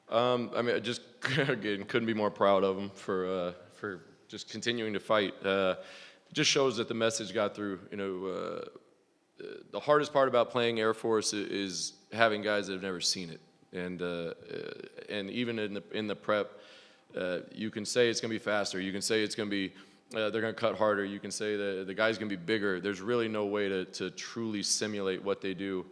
I mean, I just again couldn't be more proud of him for just continuing to fight. It just shows that the message got through. The hardest part about playing Air Force is having guys that have never seen it, and even in the prep, you can say it's going to be faster. You can say it's going to be they're going to cut harder. You can say the guy's going to be bigger. There's really no way to truly simulate what they do.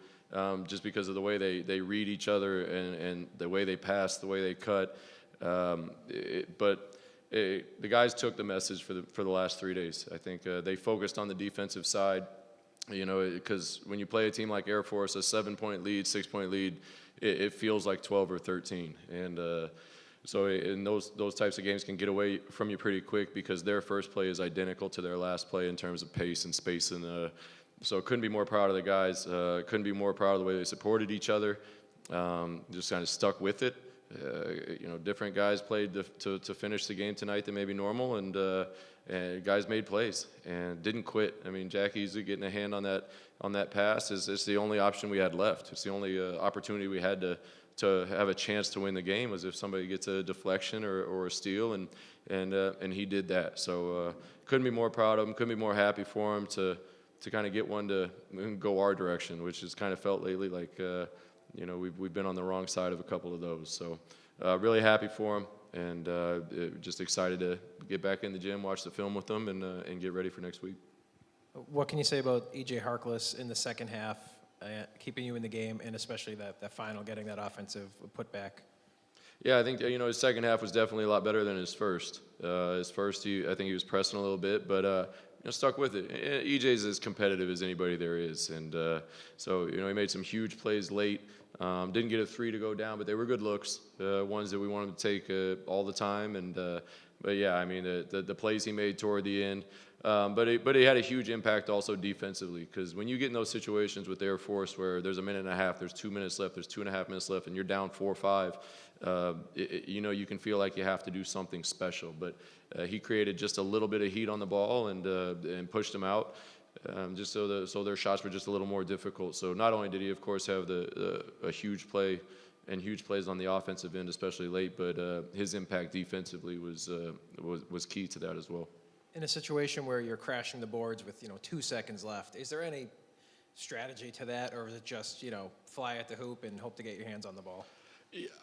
Just because of the way they read each other and the way they pass, the way they cut. But the guys took the message for the last 3 days. I think they focused on the defensive side, because when you play a team like Air Force, a 7-point lead, 6-point lead, it feels like 12 or 13. And so in those types of games can get away from you pretty quick because their first play is identical to their last play in terms of pace and space and so couldn't be more proud of the guys. Couldn't be more proud of the way they supported each other. Just kind of stuck with it. Different guys played to finish the game tonight than maybe normal, and guys made plays and didn't quit. I mean, Jack Easley getting a hand on that pass is the only option we had left. It's the only opportunity we had to have a chance to win the game was if somebody gets a deflection or a steal, and he did that. So couldn't be more proud of him. Couldn't be more happy for him to kind of get one to go our direction, which has kind of felt lately like, we've been on the wrong side of a couple of those. So really happy for him and just excited to get back in the gym, watch the film with them, and get ready for next week. What can you say about E.J. Harkless in the second half, keeping you in the game, and especially that final, getting that offensive putback? Yeah, I think, his second half was definitely a lot better than his first. I think he was pressing a little bit, but stuck with it. EJ's as competitive as anybody there is, and so he made some huge plays late. Didn't get a three to go down, but they were good looks, ones that we wanted to take all the time. And but yeah, I mean the plays he made toward the end. But he had a huge impact also defensively, because when you get in those situations with Air Force where there's a minute and a half, there's 2 minutes left, there's 2.5 minutes left, and you're down 4 or 5, you can feel like you have to do something special. But he created just a little bit of heat on the ball and pushed them out, just so their shots were just a little more difficult. So not only did he, of course, have a huge play and huge plays on the offensive end, especially late, but his impact defensively was key to that as well. In a situation where you're crashing the boards with 2 seconds left, is there any strategy to that, or is it just fly at the hoop and hope to get your hands on the ball?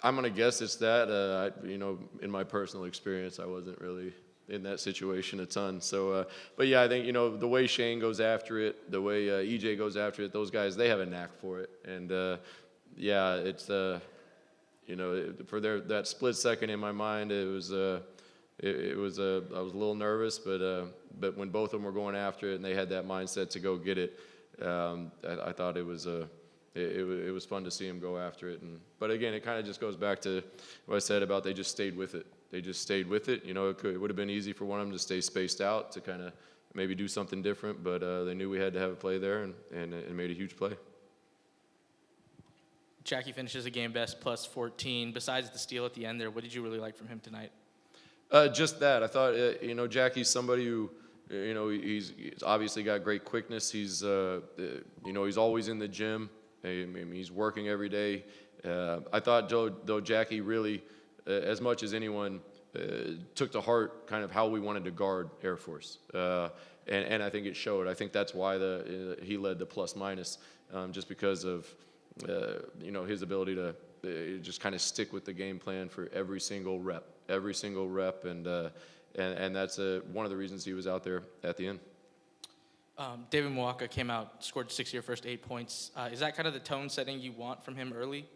I'm gonna guess it's that. In my personal experience, I wasn't really in that situation a ton. So, but yeah, I think the way Shane goes after it, the way EJ goes after it, those guys, they have a knack for it. And yeah, it's for that split second in my mind, it was. I was a little nervous, but when both of them were going after it and they had that mindset to go get it, I thought it was fun to see them go after it. But again, it kind of just goes back to what I said about they just stayed with it. They just stayed with it. It would have been easy for one of them to stay spaced out to kind of maybe do something different, but they knew we had to have a play there and made a huge play. Jackie finishes a game best plus 14. Besides the steal at the end there, what did you really like from him tonight? Just that. I thought, Jackie's somebody who, he's obviously got great quickness. He's, he's always in the gym. I mean, he's working every day. I thought, though, Jackie really, as much as anyone, took to heart kind of how we wanted to guard Air Force. And I think it showed. I think that's why he led the plus minus, just because of, his ability to just kind of stick with the game plan for every single rep, and that's one of the reasons he was out there at the end. David Mwaka came out, scored 6 of your first 8 points. Is that kind of the tone setting you want from him early?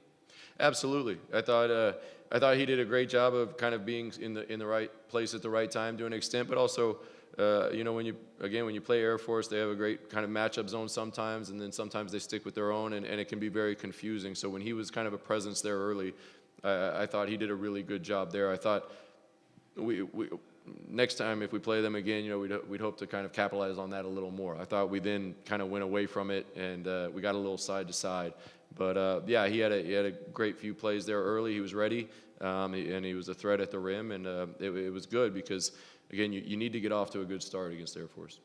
Absolutely. I thought he did a great job of kind of being in the right place at the right time to an extent, but also when you play Air Force, they have a great kind of matchup zone sometimes, and then sometimes they stick with their own, and it can be very confusing. So when he was kind of a presence there early, I thought he did a really good job there. I thought we next time if we play them again, we'd hope to kind of capitalize on that a little more. I thought we then kind of went away from it, and we got a little side to side. But yeah, he had a great few plays there early. He was ready, and he was a threat at the rim, and it was good because, again, you need to get off to a good start against Air Force.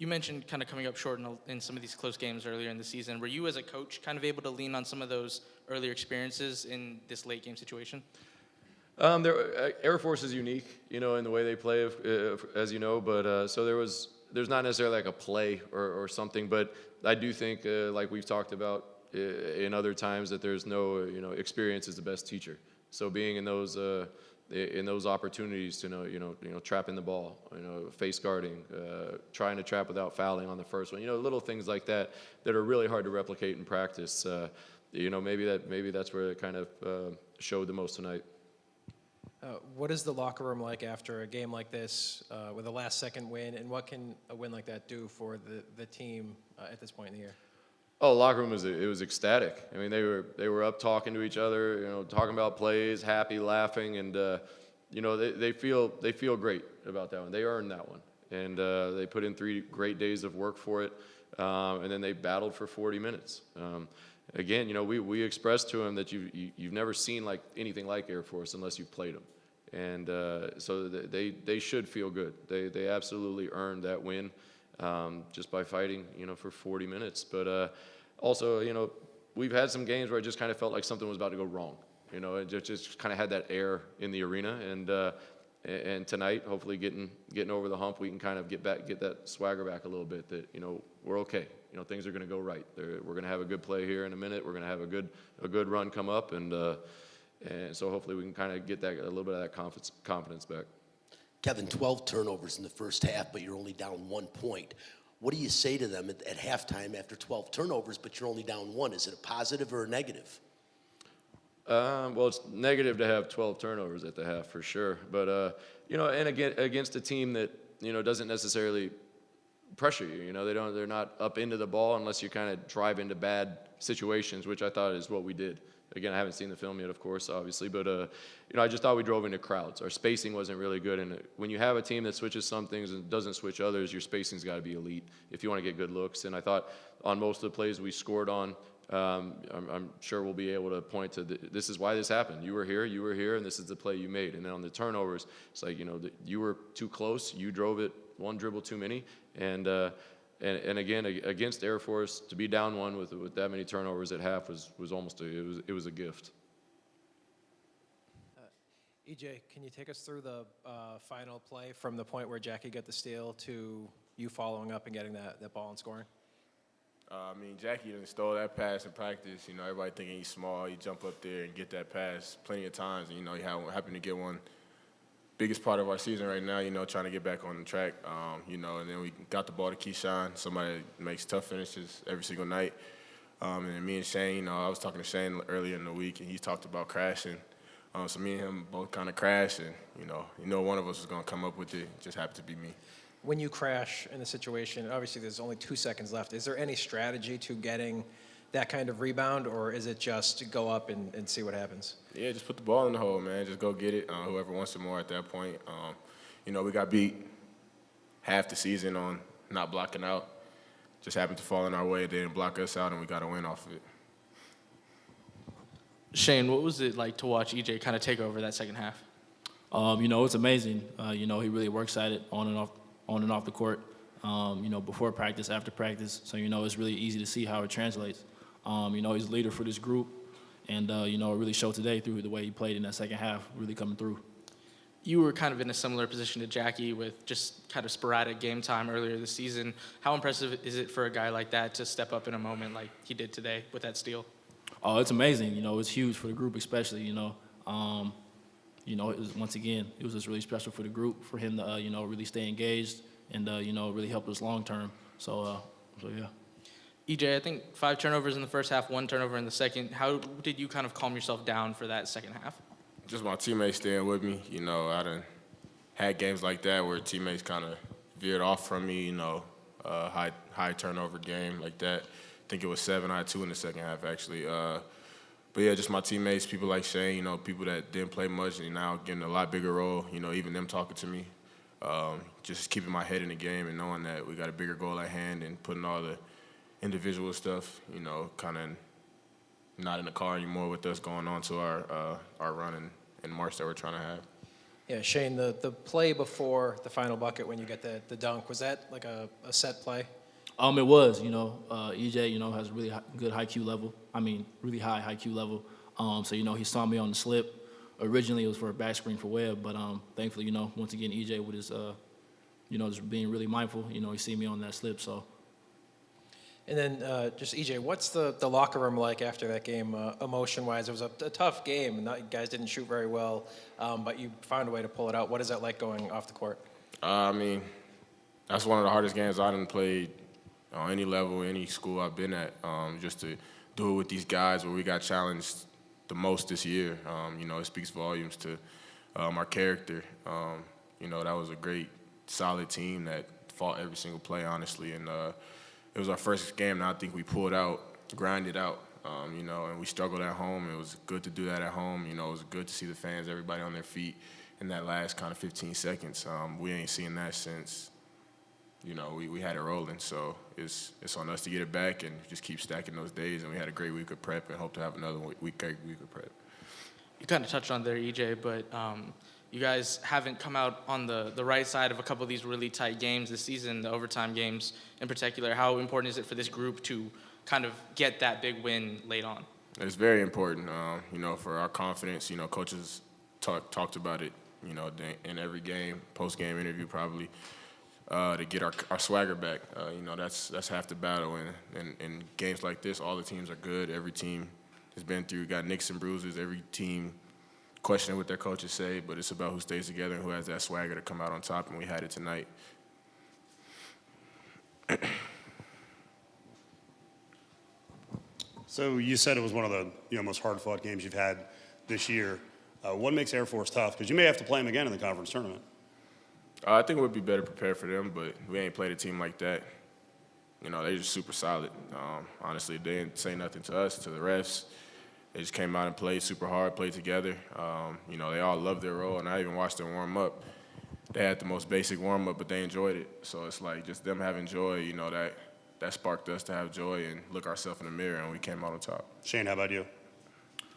You mentioned kind of coming up short in some of these close games earlier in the season. Were you, as a coach, kind of able to lean on some of those earlier experiences in this late game situation? Air Force is unique, in the way they play, as you know. But so there's not necessarily like a play or something. But I do think, like we've talked about in other times, that there's no, experience is the best teacher. So being in those opportunities to trapping the ball, face guarding, trying to trap without fouling on the first one, little things like that are really hard to replicate in practice. Maybe that's where it kind of showed the most tonight. What is the locker room like after a game like this with a last-second win, and what can a win like that do for the team at this point in the year? Oh, the locker room was ecstatic. I mean, they were up talking to each other, talking about plays, happy, laughing, and they feel great about that one. They earned that one, and they put in 3 great days of work for it, and then they battled for 40 minutes. Again, we expressed to them that you've never seen like anything like Air Force unless you've played them, and so they should feel good. They absolutely earned that win. Just by fighting, for 40 minutes. But also, we've had some games where it just kind of felt like something was about to go wrong. It just kind of had that air in the arena. And tonight, hopefully getting over the hump, we can kind of get that swagger back a little bit. That we're okay. Things are going to go right. We're going to have a good play here in a minute. We're going to have a good run come up, and so hopefully we can kind of get a little bit of that confidence back. Kevin, 12 turnovers in the first half, but you're only down 1 point. What do you say to them at halftime after 12 turnovers, but you're only down 1? Is it a positive or a negative? Well, it's negative to have 12 turnovers at the half for sure. But, and again, against a team that, doesn't necessarily pressure you. They're not up into the ball unless you kind of drive into bad situations, which I thought is what we did. Again, I haven't seen the film yet, of course, obviously, but I just thought we drove into crowds. Our spacing wasn't really good, and when you have a team that switches some things and doesn't switch others, your spacing's got to be elite if you want to get good looks. And I thought on most of the plays we scored on, I'm sure we'll be able to point to this is why this happened. You were here, and this is the play you made. And then on the turnovers, it's like you were too close, you drove it 1 dribble too many, and again, against Air Force, to be down 1 with that many turnovers at half was almost it was a gift. EJ, can you take us through the final play from the point where Jackie got the steal to you following up and getting that ball and scoring? Jackie done stole that pass in practice. Everybody thinking he's small. He jump up there and get that pass plenty of times. And, he happened to get one. Biggest part of our season right now, trying to get back on the track, and then we got the ball to Keyshawn, somebody that makes tough finishes every single night. And then me and Shane, I was talking to Shane earlier in the week, and he talked about crashing. So me and him both kind of crashed, and, one of us was going to come up with it. It just happened to be me. When you crash in a situation, obviously there's only 2 seconds left. Is there any strategy to getting that kind of rebound, or is it just go up and see what happens? Yeah, just put the ball in the hole, man. Just go get it. Whoever wants it more at that point. We got beat half the season on not blocking out. Just happened to fall in our way. They didn't block us out, and we got a win off of it. Shane, what was it like to watch EJ kind of take over that second half? It's amazing. He really works at it on and off the court. Before practice, after practice. So, it's really easy to see how it translates. He's a leader for this group, and, it really showed today through the way he played in that second half, really coming through. You were kind of in a similar position to Jackie with just kind of sporadic game time earlier this season. How impressive is it for a guy like that to step up in a moment like he did today with that steal? Oh, it's amazing. It's huge for the group especially, it was, once again, it was just really special for the group, for him to, really stay engaged and, really help us long term. So yeah. EJ, I think 5 turnovers in the first half, 1 turnover in the second. How did you kind of calm yourself down for that second half? Just my teammates staying with me. I done had games like that where teammates kind of veered off from me, high turnover game like that. I think it was 7. I had 2 in the second half, actually. But, yeah, just my teammates, people like Shane, people that didn't play much and now getting a lot bigger role, even them talking to me. Just keeping my head in the game and knowing that we got a bigger goal at hand and putting all the individual stuff, kind of not in the car anymore with us going on to our run and march that we're trying to have. Yeah, Shane, the play before the final bucket when you get the dunk, was that like a set play? It was, EJ, has a really good high Q level. Really high Q level. So, he saw me on the slip. Originally, it was for a back screen for Webb, but thankfully, once again, EJ with his, just being really mindful, he see me on that slip, so. And then just EJ, what's the locker room like after that game, emotion-wise? It was a tough game, and you guys didn't shoot very well, but you found a way to pull it out. What is that like going off the court? That's one of the hardest games I done played on any level, any school I've been at. Just to do it with these guys where we got challenged the most this year, it speaks volumes to our character. That was a great, solid team that fought every single play, honestly, and it was our first game that I think we pulled out, grinded out, and we struggled at home. It was good to do that at home. It was good to see the fans, everybody on their feet in that last kind of 15 seconds. We ain't seen that since, we had it rolling. So it's on us to get it back and just keep stacking those days. And we had a great week of prep and hope to have another great week of prep. You kind of touched on there, EJ, but you guys haven't come out on the right side of a couple of these really tight games this season, the overtime games in particular. How important is it for this group to kind of get that big win late on? It's very important, for our confidence. Coaches talked about it, in every game, post-game interview probably, to get our swagger back. That's half the battle. And in games like this, all the teams are good. Every team has been through, got nicks and bruises. Every team questioning what their coaches say, but it's about who stays together and who has that swagger to come out on top, and we had it tonight. So you said it was one of the most hard-fought games you've had this year. What makes Air Force tough? Because you may have to play them again in the conference tournament. I think it would be better prepared for them, but we ain't played a team like that. They're just super solid. Honestly, they didn't say nothing to us, to the refs. They just came out and played super hard, played together. They all loved their role, and I even watched them warm up. They had the most basic warm up, but they enjoyed it. So it's like just them having joy, that sparked us to have joy and look ourselves in the mirror, and we came out on top. Shane, how about you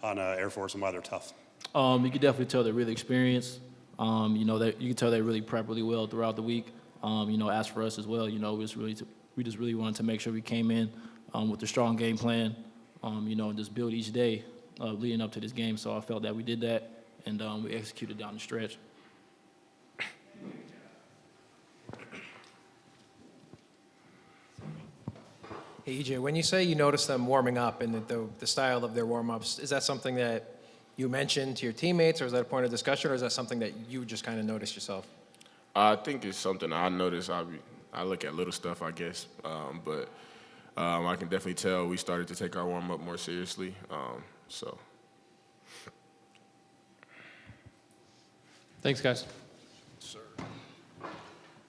on Air Force and why they're tough? You can definitely tell they're really experienced. You can tell they really prep really well throughout the week. As for us as well, we just really wanted to make sure we came in with a strong game plan, and just build each day leading up to this game. So I felt that we did that, and we executed down the stretch. Hey, EJ, when you say you noticed them warming up and the style of their warm-ups, is that something that you mentioned to your teammates, or is that a point of discussion, or is that something that you just kind of noticed yourself? I think it's something I noticed. I look at little stuff, I guess, but I can definitely tell we started to take our warm-up more seriously. Thanks, guys.